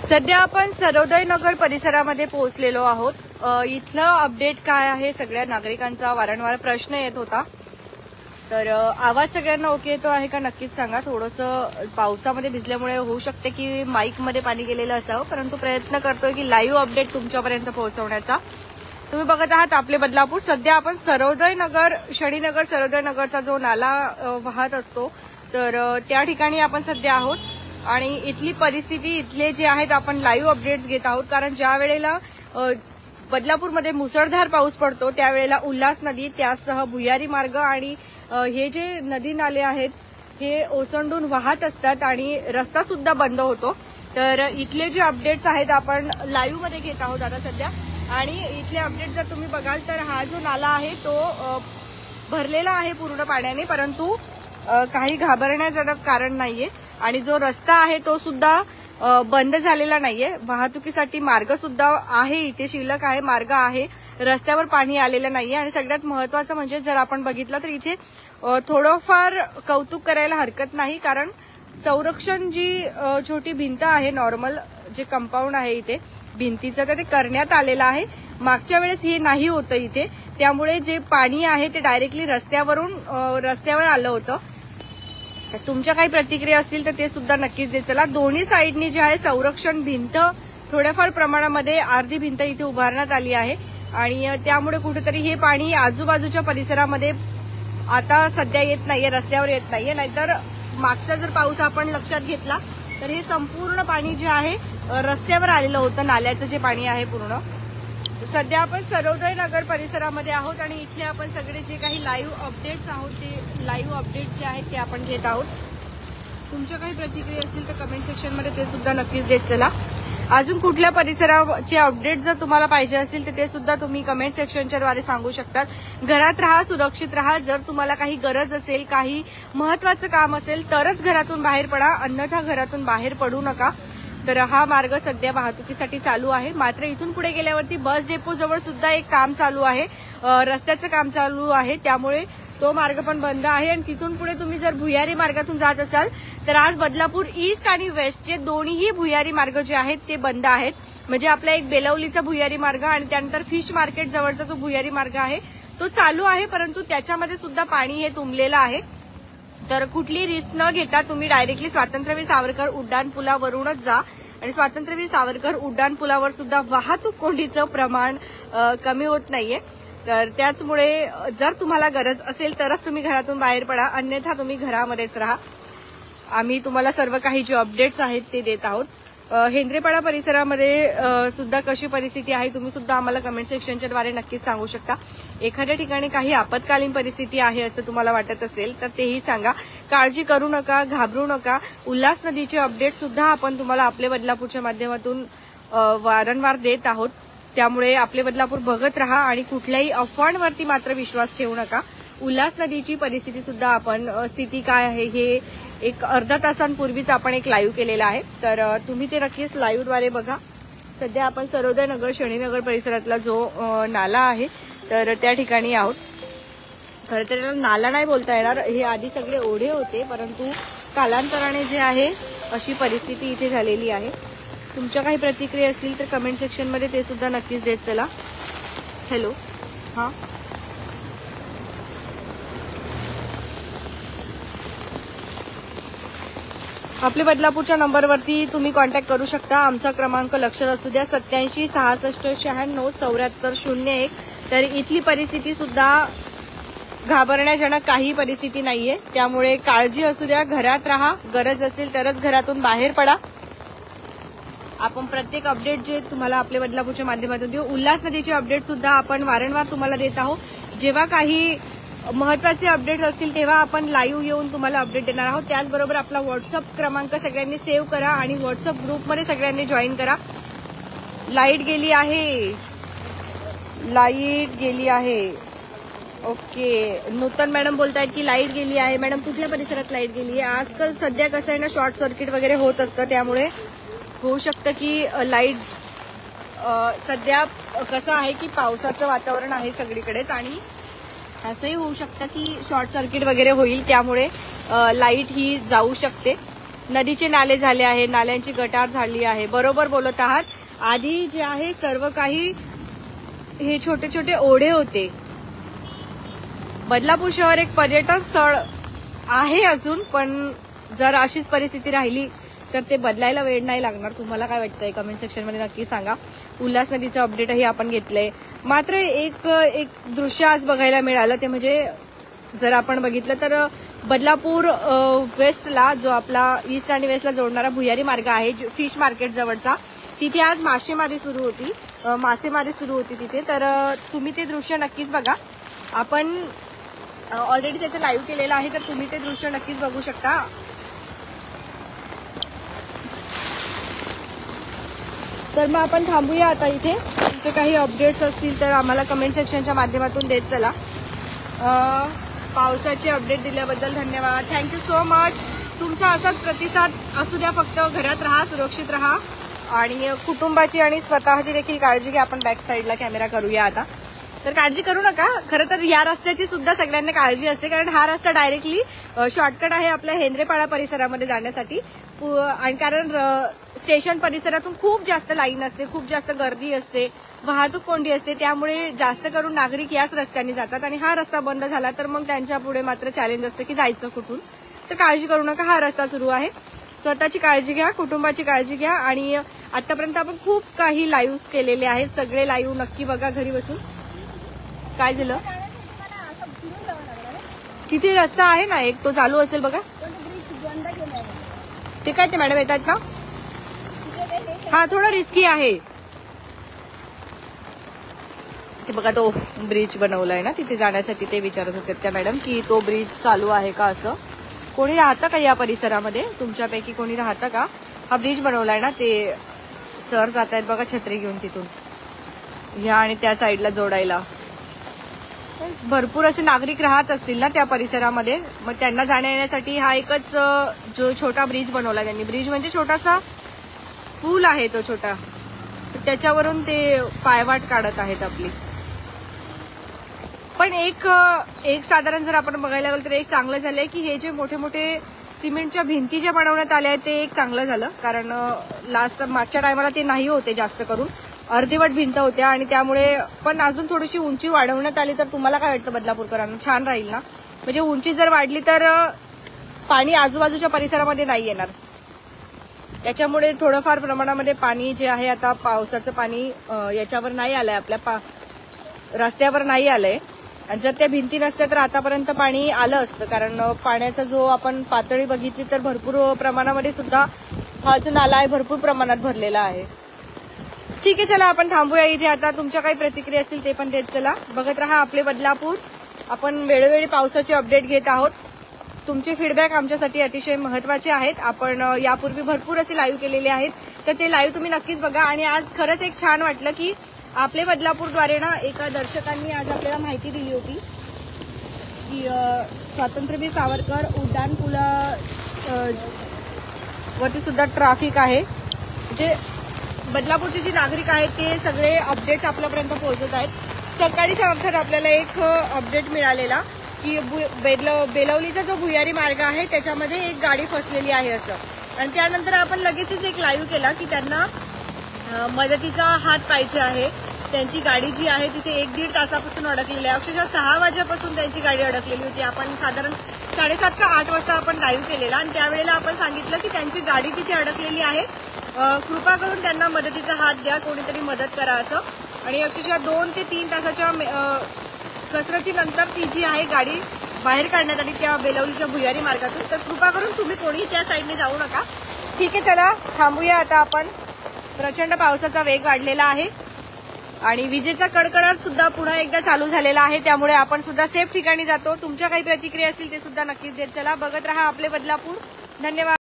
सध्या आपण सर्वोदय नगर परिसरामध्ये पोहोचलेलो आहोत। इथलं अपडेट काय आहे, सगळ्या नागरिकांचा वारंवार प्रश्न येत होता। तर आवाज सगळ्यांना ओके येतो आहे का नक्कीच सांगा। थोडंसं पावसामध्ये भिजल्यामुळे होऊ शकते की माईक मध्ये पाणी गेलेलं असावं, परंतु प्रयत्न करतोय की लाईव्ह अपडेट तुमच्यापर्यंत पोहोचवण्याचा। तुम्ही बघत आहात आपले बदलापूर। सध्या आपण सर्वोदय नगर शनीनगर सर्वोदय नगरचा जो नाला वाहत असतो तर त्या ठिकाणी आपण सध्या आहोत आणि इथली परिस्थिती इथले जे आहेत आपण लाईव्ह अपडेट्स घेत आहोत। कारण ज्या वेळेला बदलापूरमध्ये मुसळधार पाऊस पडतो त्यावेळेला उल्हास नदी त्यासह भुयारी मार्ग आणि हे जे नदी नाले आहेत हे ओसंडून वाहत असतात आणि रस्ता सुद्धा बंद होतो। तर इथले जे अपडेट्स आहेत आपण लाईव्ह मध्ये घेत आहोत आता सध्या। आणि इथले अपडेट जर तुम्ही बघाल तर हा जो नाला आहे तो भरलेला आहे पूर्ण पाण्याने, परंतु काही घाबरण्याजनक कारण नाहीये। आणि जो रस्ता आहे तो सुद्धा बंद झालेला नाहीये, वाहतुकीसाठी मार्ग सुद्धा आहे, इथे शिल्लक आहे, मार्ग आहे, रस्त्यावर पाणी आलेलं नाहीये। आणि सगळ्यात महत्त्वाचं म्हणजे जर आपण बघितलं तर इथे थोडंफार कौतुक करायला हरकत नाही, कारण संरक्षण जी छोटी भिंत आहे, नॉर्मल जे कंपाऊंड आहे इथे भिंतीचं, तर ते करण्यात आलेलं आहे। मागच्या वेळेस हे नाही होतं इथे, त्यामुळे जे पाणी आहे ते डायरेक्टली रस्त्यावर आलं होतं। तुमच्या काही प्रतिक्रिया असतील तर ते सुद्धा नक्कीच देत चला। दोन्ही साईडनी जे आहे संरक्षण भिंत थोड्याफार प्रमाणामध्ये अर्धी भिंत इथे उभारण्यात आली आहे आणि त्यामुळे कुठेतरी हे पाणी आजूबाजूच्या परिसरामध्ये आता सध्या येत नाहीये, रस्त्यावर येत नाहीये। नाहीतर मागचा जर पाऊस आपण लक्षात घेतला तर हे संपूर्ण पाणी जे आहे रस्त्यावर आलेलं होतं, नाल्याचं जे पाणी आहे पूर्ण। सध्या आपण सर्वोदय नगर परिसरामध्ये आहोत आणि इथले आपण सगळे जे काही लाईव्ह अपडेट्स आहोत ते लाईव्ह अपडेट जे आहेत ते आपण घेत आहोत। तुमच्या काही प्रतिक्रिया असतील तर कमेंट सेक्शन मध्ये ते सुद्धा नक्कीच देत चला। अजून कुठल्या परिसराचे अपडेट जर तुम्हाला पाहिजे असतील तर ते सुद्धा तुम्ही कमेंट सेक्शनच्या द्वारे सांगू शकतात। घरात राहा, सुरक्षित राहा। जर तुम्हाला काही गरज असेल, काही महत्त्वाचं काम असेल तरच घरातून बाहेर पडा, अन्यथा घरातून बाहेर पडू नका। तर हा मार्ग सध्या वाहतुकीसाठी चालू आहे। मात्र इथून पुढे गेल्यावरती बस डेपो जवळ सुद्धा एक काम चालू आहे, रस्त्याचं काम चालू आहे, त्यामुळे तो मार्ग पण बंद आहे। आणि तिथून पुढे तुम्ही जर भुयारी मार्गातून जात असाल तर आज बदलापूर ईस्ट आणि वेस्टचे दोन्हीही भुयारी मार्ग जे आहेत ते बंद आहेत। म्हणजे आपला एक बेलवलीचा भुयारी मार्ग आणि त्यानंतर फिश मार्केट जवळचा जो भुयारी मार्ग आहे तो चालू आहे, परंतु त्याच्यामध्ये सुद्धा पाणी हे तुंबलेलं आहे। तर कुठली रिस्क न घेता तुम्ही डायरेक्टली स्वातंत्र्यवीर सावरकर उड्डाण पुलावरूनच जा आणि स्वातंत्र्यवीर सावरकर उड्डाण पुलावर सुद्धा वाहतूक कोंडीचं प्रमाण कमी होत नाहीये। तर त्याचमुळे जर तुम्हाला गरज असेल तरच तुम्ही घरातून बाहेर पडा, अन्यथा तुम्ही घरामध्येच राहा। आम्ही तुम्हाला सर्व काही जे अपडेट्स आहेत ते देत आहोत। हेंद्रेपाडा परिसरामध्ये सुद्धा कशी परिस्थिती आहे तुम्ही सुद्धा आम्हाला कमेंट सेक्शनच्या द्वारे नक्कीच सांगू शकता। एखाद्या ठिकाणी काही आपत्कालीन परिस्थिती आहे असं तुम्हाला वाटत असेल तर तेही सांगा। काळजी करू नका, घाबरू नका। उल्हास नदीचे अपडेट सुद्धा आपण तुम्हाला आपले बदलापूरच्या माध्यमातून वारंवार देत आहोत, त्यामुळे आपले बदलापूर बघत राहा आणि कुठल्याही अफवांवरती मात्र विश्वास ठेवू नका। उल्हास नदीची परिस्थिती सुद्धा आपण स्थिती काय आहे हे एक अर्धा तासांपूर्वीच आपण एक लाईव्ह केलेला आहे, तर तुम्ही ते नक्कीच लाईव्ह द्वारे बघा। सध्या आपण सर्वोदय नगर शनीनगर परिसरातला जो नाला आहे तर त्या ठिकाणी आहोत। खरं तर नाला नाही बोलता येणार, हे आधी सगळे ओढे होते, परंतु कालांतराने जे आहे अशी परिस्थिती इथे झालेली आहे। तुमच्या काही प्रतिक्रिया असतील तर कमेंट सेक्शन मध्ये ते सुद्धा नक्कीच देत चला। हॅलो, हां, आपले बदलापूरच्या नंबरवरती तुम्ही कॉन्टॅक्ट करू शकता। आमचा क्रमांक लक्षात असू द्या 87 66 96 74 01। तर इथली परिस्थिती सुद्धा घाबरण्याजनक काही परिस्थिती नाहीये, त्यामुळे काळजी असू द्या, घरात राहा, गरज असेल तरच घरातून बाहेर पडा। आपण प्रत्येक अपडेट जे तुम्हाला आपल्या बदलापूरच्या माध्यमातून देऊ। उल्हास नदीचे अपडेट सुद्धा आपण वारंवार तुम्हाला देत आहोत। जेव्हा काही महत्त्वाचे अपडेट्स असतील तेव्हा आपण लाईव्ह येऊन तुम्हाला अपडेट देणार आहोत। त्याचबरोबर आपला व्हॉट्सअप क्रमांक सगळ्यांनी सेव्ह करा आणि व्हॉट्सअप ग्रुपमध्ये सगळ्यांनी जॉईन करा। लाईट गेली आहे, लाईट गेली आहे, ओके। नूतन मॅडम बोलतायत की लाईट गेली आहे। मॅडम कुठल्या परिसरात लाईट गेली आहे? आजकाल सध्या कसं आहे ना, शॉर्ट सर्किट वगैरे होत असतं, त्यामुळे होऊ शकतं की लाईट सध्या कसं आहे की पावसाचं वातावरण आहे सगळीकडेच आणि असंही होऊ शकतं की शॉर्ट सर्किट वगैरे होईल, त्यामुळे लाईट ही जाऊ शकते। नदीचे नाले झाले आहे, नाल्यांची गटार झाली आहे. बरोबर बोलत आहात. आधी जे आहे सर्व काही हे छोटे छोटे ओढे होते. बदलापूर शहर एक पर्यटन स्थळ आहे अजून, पण जर अशीच परिस्थिती राहिली तर ते बदलायला वेळ नाही लागणार. तुम्हाला काय वाटतंय कमेंट सेक्शन मध्ये नक्की सांगा. उल्हास नदीचं अपडेटही आपण घेतलंय. मात्र एक दृश्य आज बघायला मिळालं, ते म्हणजे जर आपण बघितलं तर बदलापूर वेस्टला जो आपला ईस्ट आणि वेस्टला जोडणारा भुयारी मार्ग आहे फिश मार्केट जवळचा, तिथे आज मासेमारी सुरू होती तिथे. तर तुम्ही ते दृश्य नक्कीच बघा. आपण ऑलरेडी त्याचं लाईव्ह केलेलं आहे, तर तुम्ही ते दृश्य नक्कीच बघू शकता. तर मग आपण थांबूया आता इथे. तुमचे काही अपडेट्स असतील तर आम्हाला कमेंट सेक्शनच्या माध्यमातून देत चला. पावसाचे अपडेट दिल्याबद्दल धन्यवाद. Thank you so much. तुमचा असाच प्रतिसाद असू द्या. फक्त घरात राहा, सुरक्षित राहा आणि कुटुंबाची आणि स्वतःची देखील काळजी घ्या. आपण बॅक साईडला कॅमेरा करूया आता. तर काळजी करू नका. खरं तर या रस्त्याची सुद्धा सगळ्यांना काळजी असते, कारण हा रस्ता डायरेक्टली शॉर्टकट आहे आपल्या हेंद्रेपाडा परिसरामध्ये जाण्यासाठी. आणि कारण स्टेशन परिसरातून खूप जास्त लाईन असते, खूप जास्त गर्दी असते, वाहतूक कोंडी असते. त्यामुळे जास्त करून नागरिक याच रस्त्याने जातात आणि हा रस्ता बंद झाला तर मग त्यांच्या पुढे मात्र चॅलेंज असतं की जायचं कुठून. तर काळजी करू नका. हा रस्ता सुरू आहे. स्वतःची काळजी घ्या, कुटुंबाची काळजी घ्या. आणि आतापर्यंत आपण खूप काही लाईव्ह केलेले आहेत. सगळे लाईव्ह नक्की बघा घरी बसून. काय झालं? तिथे रस्ता आहे ना एक, तो चालू असेल बघा. ते काय ते मॅडम येतात का? हा, थोडं रिस्की आहे ते बघा. तो ब्रिज बनवलाय ना तिथे जाण्यासाठी, ते विचारत होते त्या मॅडम की तो ब्रिज चालू आहे का असं. कोणी राहतं का या परिसरामध्ये? तुमच्यापैकी कोणी राहतं का? हा ब्रिज बनवलाय ना, ते सर जात आहेत बघा छत्री घेऊन तिथून ह्या आणि त्या साईडला जोडायला. भरपूर असे नागरिक राहत असतील ना त्या परिसरामध्ये, मग त्यांना जाण्या येण्यासाठी हा एकच जो छोटा ब्रिज बनवला त्यांनी. ब्रिज म्हणजे छोटासा पूल आहे तो छोटा, त्याच्यावरून ते पायवाट काढत आहेत आपली. पण एक साधारण जर आपण बघायला गेलो तर एक चांगलं झालंय की हे जे मोठे मोठे सिमेंटच्या भिंती ज्या बनवण्यात आल्या आहेत ते एक चांगलं झालं. कारण मागच्या टायमाला ते नाही होते, जास्त करून अर्धवट भिंत होत्या आणि त्यामुळे. पण अजून थोडीशी उंची वाढवण्यात आली तर तुम्हाला काय वाटतं बदलापूरकरांना? छान राहील ना. म्हणजे उंची जर वाढली तर पाणी आजूबाजूच्या परिसरामध्ये नाही येणार. त्याच्यामुळे थोडंफार प्रमाणामध्ये पाणी जे आहे आता पावसाचं पाणी याच्यावर नाही आलंय, आपल्या रस्त्यावर नाही आलंय. आणि जर त्या भिंती नसत्या तर आतापर्यंत पाणी आलं असतं. कारण पाण्याचा जो आपण पातळी बघितली तर भरपूर प्रमाणामध्ये सुद्धा हा जो नाला आहे भरपूर प्रमाणात भरलेला आहे. ठीक आहे, चला आपण थांबूया इथे आता. तुमच्या काही प्रतिक्रिया असतील ते पण देत चला. बघत रहा आपले बदलापूर. आपण वेळोवेळी पावसाचे अपडेट घेत आहोत. तुमचे फीडबॅक आमच्यासाठी अतिशय महत्वाचे आहेत. आपण यापूर्वी भरपूर असे लाईव्ह केलेले आहेत, तर ते लाईव्ह तुम्ही नक्कीच बघा. आणि आज खरंच एक छान वाटलं की आपले बदलापूरद्वारे ना एका दर्शकांनी आज आपल्याला माहिती दिली होती की स्वातंत्र्यवीर सावरकर उड्डाण पुला वरती सुद्धा ट्रॅफिक आहे. जे बदलापूरचे जे नागरिक आहेत ते सगळे अपडेट्स आपल्यापर्यंत पोहोचत आहेत. सकाळीच अर्थात आपल्याला एक अपडेट मिळालेला की बेलवलीचा जो भुयारी मार्ग आहे त्याच्यामध्ये एक गाडी फसलेली आहे असं. आणि त्यानंतर आपण लगेचच एक लाईव्ह केला की त्यांना मदतीचा हात पाहिजे आहे. त्यांची गाडी जी आहे तिथे 1-1.5 तासापासून अडकलेली आहे. अक्षरशः 6 वाजेपासून त्यांची गाडी अडकलेली होती. आपण साधारण 7:30 का 8 वाजता आपण लाईव्ह केलेला आणि त्यावेळेला आपण सांगितलं की त्यांची गाडी तिथे अडकलेली आहे. कृपा करून त्यांना मदतीचा हात द्या, कोणीतरी मदत करा असं. आणि अक्षरशः 2 ते 3 तासाच्या कसरतीनंतर ती जी आहे गाडी बाहेर काढण्यात आली त्या बेलवलीच्या भुयारी मार्गातून. तर कृपा करून तुम्ही कोणीही त्या साईडने जाऊ नका. ठीक आहे, चला थांबूया आता आपण. प्रचंड पावसाचा वेग वाढलेला आहे आणि विजेचा कडकडाट सुद्धा पुन्हा एकदा चालू झालेला आहे. त्यामुळे आपण सुद्धा सेफ ठिकाणी जातो. तुमच्या काही प्रतिक्रिया असतील ते सुद्धा नक्कीच देत चला. बघत रहा आपले बदलापूर. धन्यवाद.